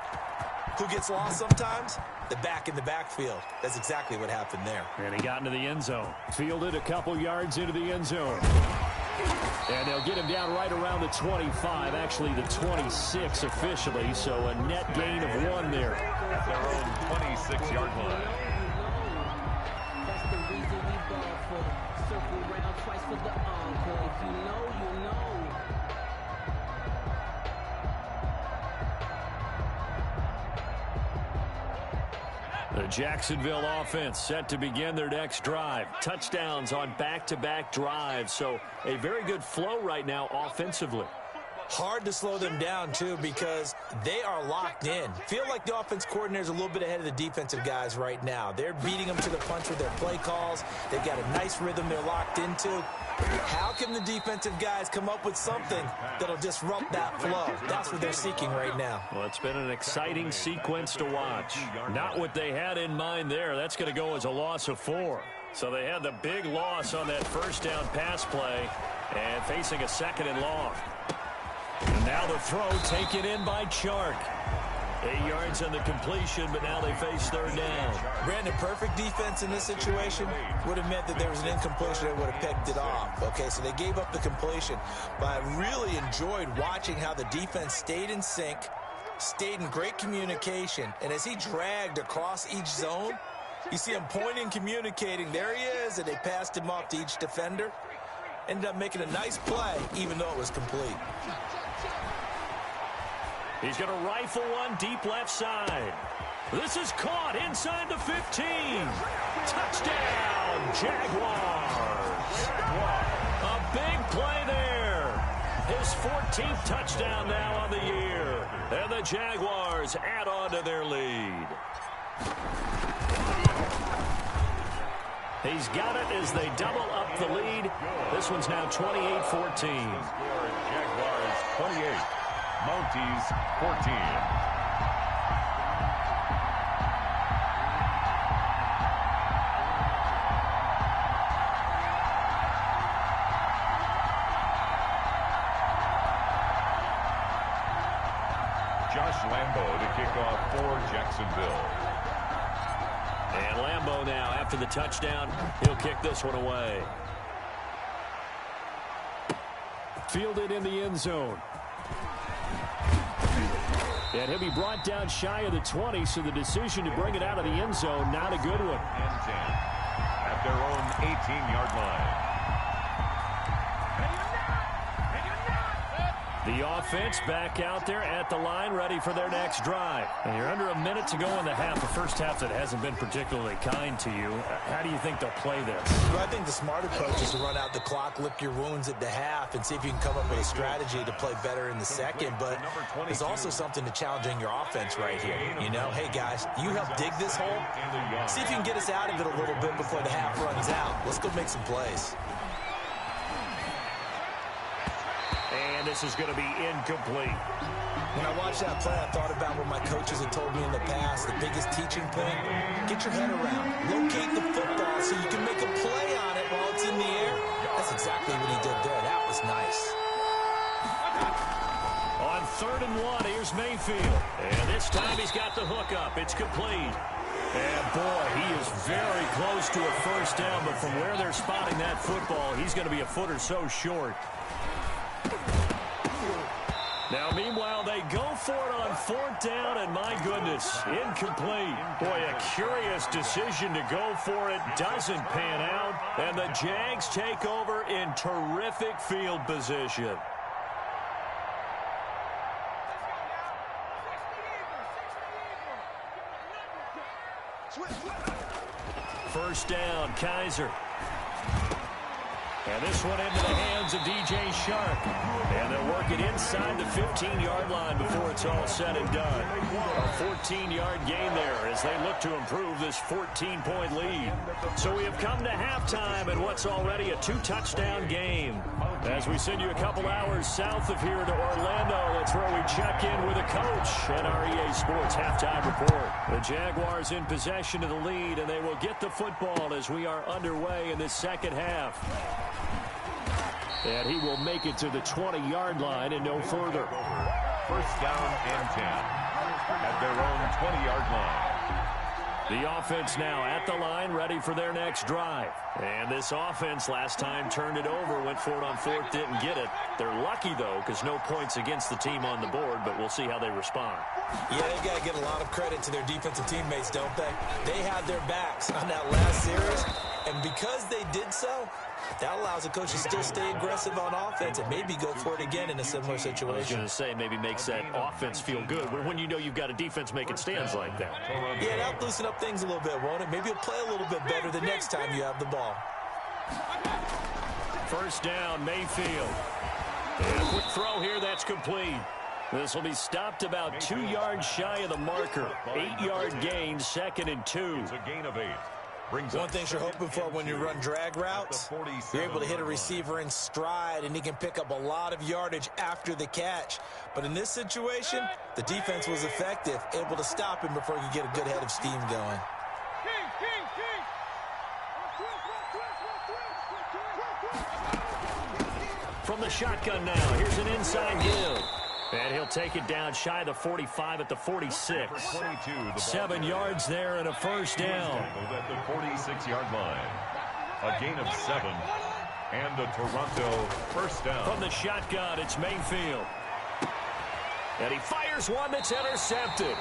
Who gets lost sometimes? The back in the backfield. That's exactly what happened there. And he got into the end zone. Fielded a couple yards into the end zone. And they'll get him down right around the 25, actually the 26 officially, so a net gain of 1 there. At their own 26-yard line. That's the reason we ball for. Circle round twice for the encore. If you know, you know. The Jacksonville offense set to begin their next drive. Touchdowns on back-to-back drives, so a very good flow right now offensively. Hard to slow them down, too, because they are locked in. Feel like the offense coordinator is a little bit ahead of the defensive guys right now. They're beating them to the punch with their play calls. They've got a nice rhythm they're locked into. How can the defensive guys come up with something that'll disrupt that flow? That's what they're seeking right now. Well, it's been an exciting sequence to watch. Not what they had in mind there. That's going to go as a loss of 4. So they had the big loss on that first down pass play and facing a second and long. And now the throw taken in by Chark. 8 yards on the completion, but now they face third down. Brandon, perfect defense in this situation would have meant that there was an incompletion that would have picked it off. Okay, so they gave up the completion. But I really enjoyed watching how the defense stayed in sync, stayed in great communication. And as he dragged across each zone, you see him pointing, communicating. There he is, and they passed him off to each defender. Ended up making a nice play, even though it was complete. He's going to rifle one deep left side. This is caught inside the 15. Touchdown, Jaguars. A big play there. His 14th touchdown now on the year. And the Jaguars add on to their lead. He's got it as they double up the lead. This one's now 28-14. Jaguars 28. Mounties 14. Josh Lambo to kick off for Jacksonville. And Lambo now, after the touchdown, he'll kick this one away. Fielded in the end zone. And he'll be brought down shy of the 20, so the decision to bring it out of the end zone, not a good one. And 10 at their own 18-yard line. The offense back out there at the line, ready for their next drive. And you're under a minute to go in the half. The first half that hasn't been particularly kind to you. How do you think they'll play this? Well, I think the smart approach is to run out the clock, lick your wounds at the half, and see if you can come up with a strategy to play better in the second. But there's also something to challenging your offense right here. You know, hey, guys, you help dig this hole. See if you can get us out of it a little bit before the half runs out. Let's go make some plays. And this is going to be incomplete. When I watched that play, I thought about what my coaches had told me in the past. The biggest teaching point, get your head around. Locate the football so you can make a play on it while it's in the air. That's exactly what he did there. That was nice. On 3rd and 1, here's Mayfield. And this time he's got the hook up. It's complete. And, boy, he is very close to a first down, but from where they're spotting that football, he's going to be a foot or so short. Now, meanwhile, they go for it on 4th down, and my goodness, incomplete. Boy, a curious decision to go for it. Doesn't pan out, and the Jags take over in terrific field position. First down, Kaiser. And this one into the hands of DJ Shark. And they'll work it inside the 15-yard line before it's all said and done. A 14-yard gain there as they look to improve this 14-point lead. So we have come to halftime in what's already a 2-touchdown game. As we send you a couple hours south of here to Orlando, that's where we check in with a coach at our EA Sports Halftime Report. The Jaguars in possession of the lead, and they will get the football as we are underway in this second half. And he will make it to the 20-yard line and no further. First down and 10 at their own 20-yard line. The offense now at the line, ready for their next drive. And this offense last time turned it over, went for it on 4th, didn't get it. They're lucky, though, because no points against the team on the board, but we'll see how they respond. Yeah, they got to give a lot of credit to their defensive teammates, don't they? They had their backs on that last series, and because they did so, that allows the coach to still stay aggressive on offense and maybe go for it again in a similar situation. I was going to say maybe makes that offense feel good when you know you've got a defense making stands like that. Yeah, that'll loosen up things a little bit, won't it? Maybe you'll play a little bit better the next time you have the ball. First down, Mayfield. And a quick throw here, that's complete. This will be stopped about 2 yards shy of the marker. 8-yard gain, 2nd and 2. It's a gain of 8. One thing you're hoping for when you run drag routes, you're able to hit a receiver in stride, and he can pick up a lot of yardage after the catch. But in this situation, the defense was effective, able to stop him before he could get a good head of steam going. From the shotgun now, here's an inside give. And he'll take it down shy of the 45 at the 46. 7 yards there and a first down. At the 46-yard line. A gain of 7. And a Toronto first down. From the shotgun, it's Mayfield. And he fires one that's intercepted.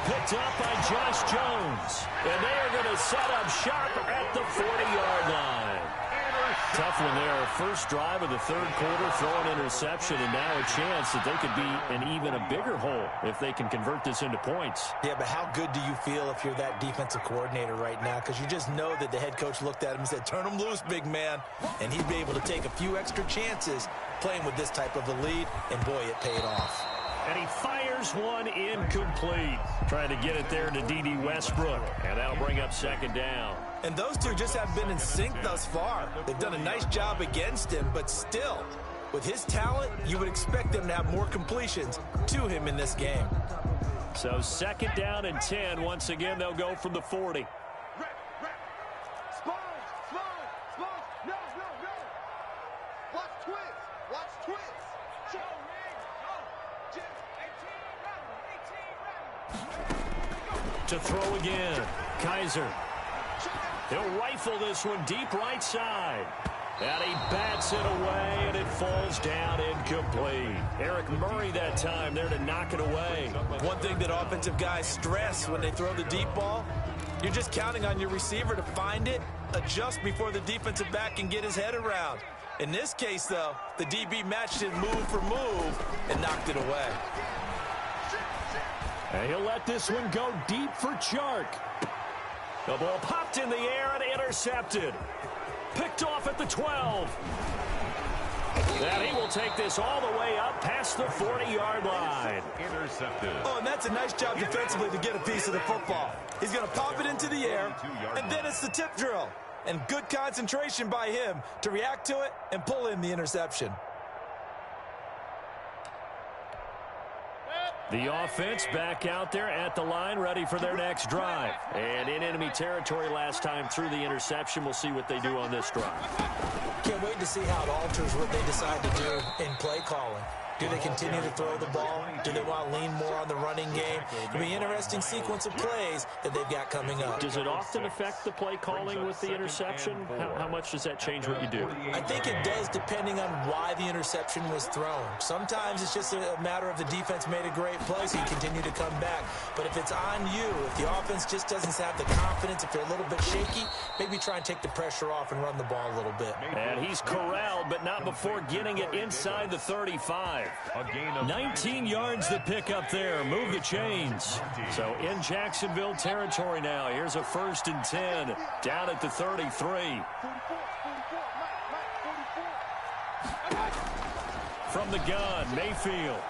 Picked up by Josh Jones. And they are going to set up shop at the 40-yard line. Tough one there. First drive of the 3rd quarter, throw an interception, and now a chance that they could be in even a bigger hole if they can convert this into points. Yeah, but how good do you feel if you're that defensive coordinator right now? Because you just know that the head coach looked at him and said, turn him loose, big man. And he'd be able to take a few extra chances playing with this type of a lead, and boy, it paid off. And he fires one incomplete. Trying to get it there to D.D. Westbrook. And that'll bring up 2nd down. And those two just have been in sync thus far. They've done a nice job against him, but still, with his talent, you would expect them to have more completions to him in this game. So 2nd down and 10. Once again, they'll go from the 40. To throw again. Kaiser. He'll rifle this one deep right side. And he bats it away, and it falls down incomplete. Eric Murray that time there to knock it away. One thing that offensive guys stress when they throw the deep ball, you're just counting on your receiver to find it, adjust before the defensive back can get his head around. In this case, though, the DB matched it move for move and knocked it away. And he'll let this one go deep for Chark. The ball popped in the air and intercepted. Picked off at the 12. And he will take this all the way up past the 40-yard line. Intercepted. Oh, and that's a nice job defensively to get a piece of the football. He's going to pop it into the air, and then it's the tip drill. And good concentration by him to react to it and pull in the interception. The offense back out there at the line, ready for their next drive. And in enemy territory last time through the interception. We'll see what they do on this drive. Can't wait to see how it alters what they decide to do in play calling. Do they continue to throw the ball? Do they want to lean more on the running game? It'll be an interesting sequence of plays that they've got coming up. Does it often affect the play calling with the interception? How much does that change what you do? I think it does depending on why the interception was thrown. Sometimes it's just a matter of the defense made a great play, so you continue to come back. But if it's on you, if the offense just doesn't have the confidence, if they're a little bit shaky, maybe try and take the pressure off and run the ball a little bit. And he's corralled, but not before getting it inside the 35. 19 yards to pick up there. Move the chains. So in Jacksonville territory now. Here's a 1st and 10 down at the 33. From the gun, Mayfield.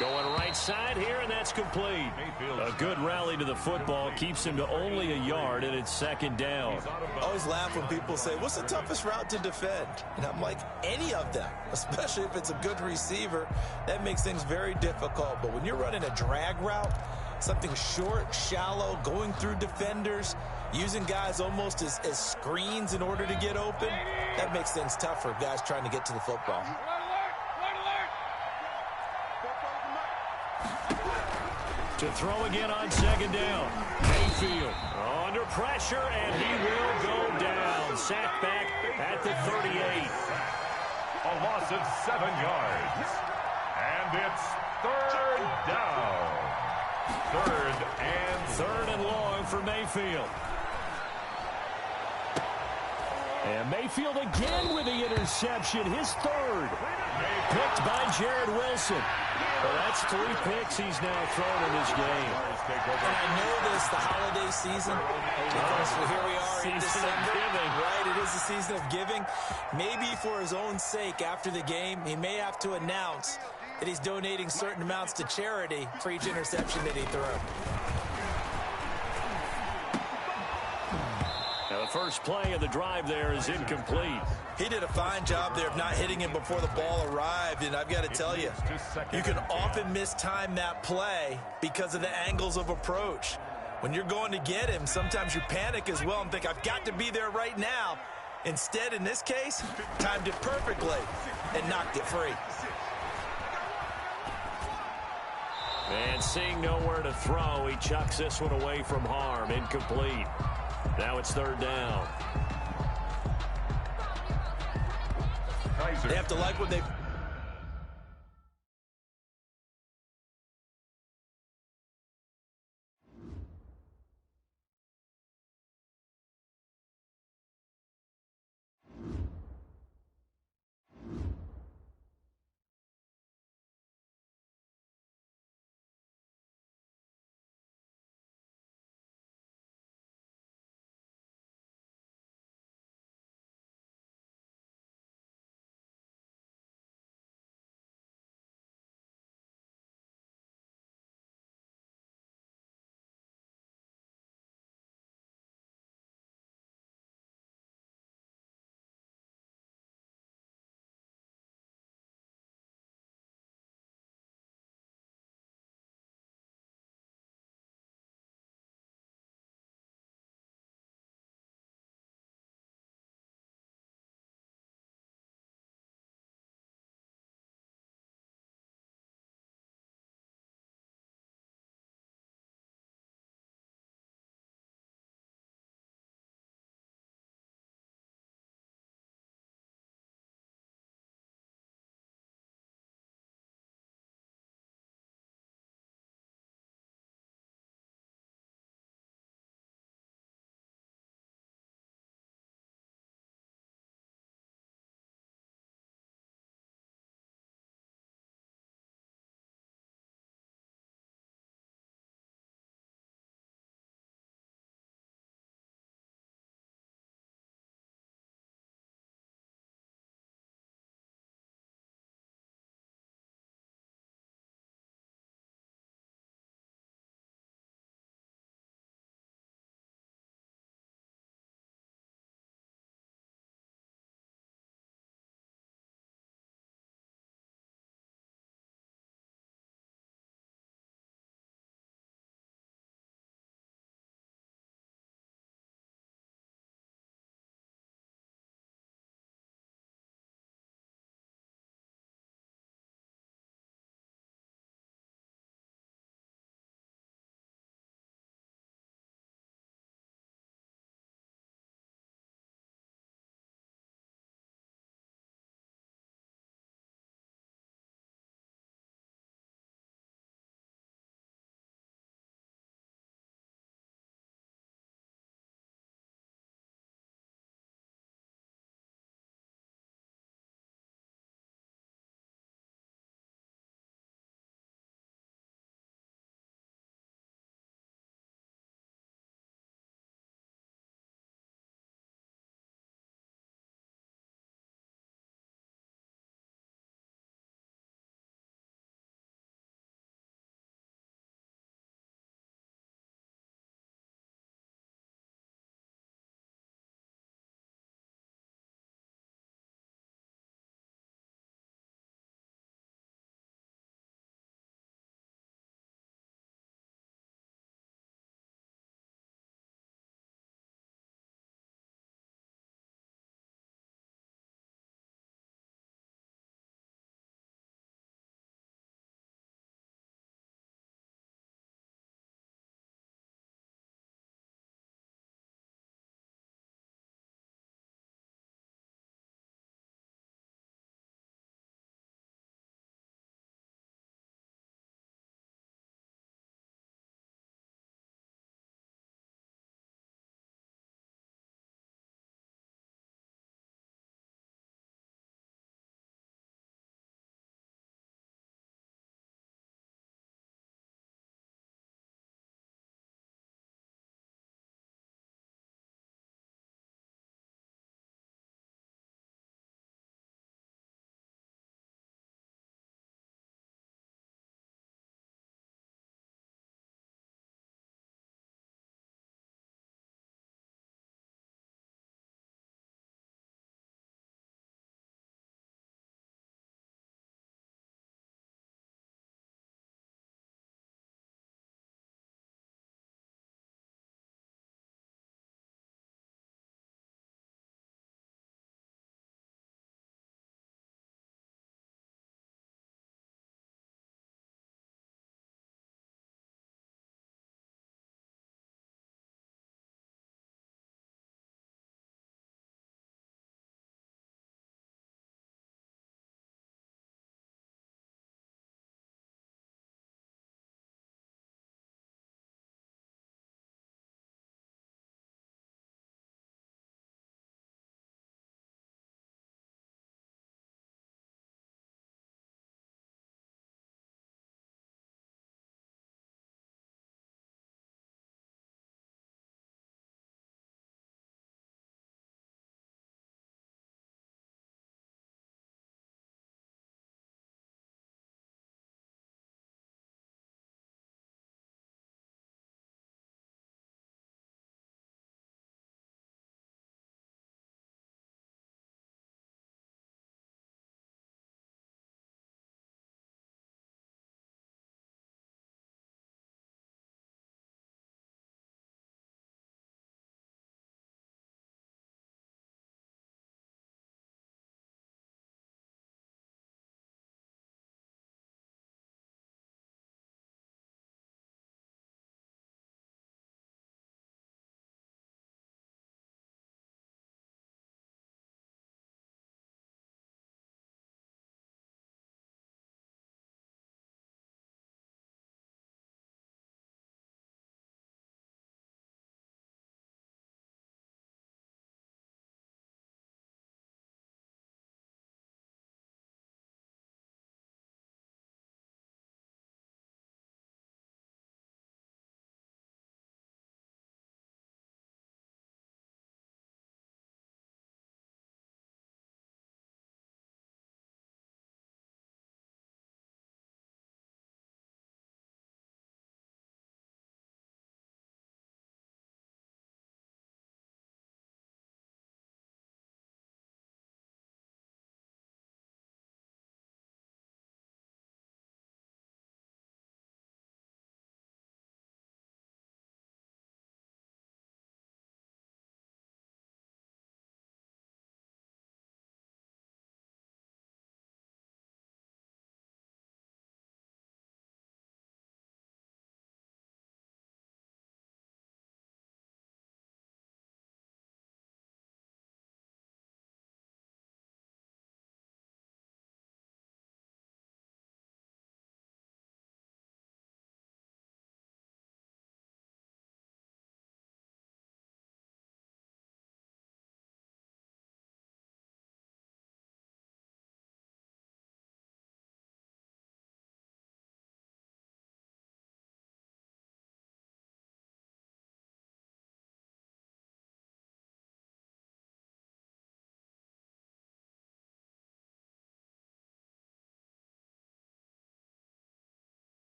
Going right side here, and that's complete. A good rally to the football keeps him to only a yard, and it's 2nd down. I always laugh when people say, what's the toughest route to defend? And I'm like, any of them, especially if it's a good receiver. That makes things very difficult. But when you're running a drag route, something short, shallow, going through defenders, using guys almost as screens in order to get open, that makes things tough for guys trying to get to the football. To throw again on 2nd down. Mayfield under pressure, and he will go down. Sacked back at the 38. A loss of 7 yards. And it's 3rd down. 3rd and long for Mayfield. And Mayfield again with the interception, his 3rd. Picked by Jared Wilson. Well, that's 3 picks he's now thrown in this game. And I know this, the holiday season, because here we are in December. Right, it is the season of giving. Maybe for his own sake after the game, he may have to announce that he's donating certain amounts to charity for each interception that he threw. Now, the first play of the drive there is incomplete. He did a fine job there of not hitting him before the ball arrived, and I've got to tell you, you can often mistime that play because of the angles of approach. When you're going to get him, sometimes you panic as well and think, I've got to be there right now. Instead, in this case, timed it perfectly and knocked it free. And seeing nowhere to throw, he chucks this one away from harm. Incomplete. Now it's 3rd down. They have to like what they've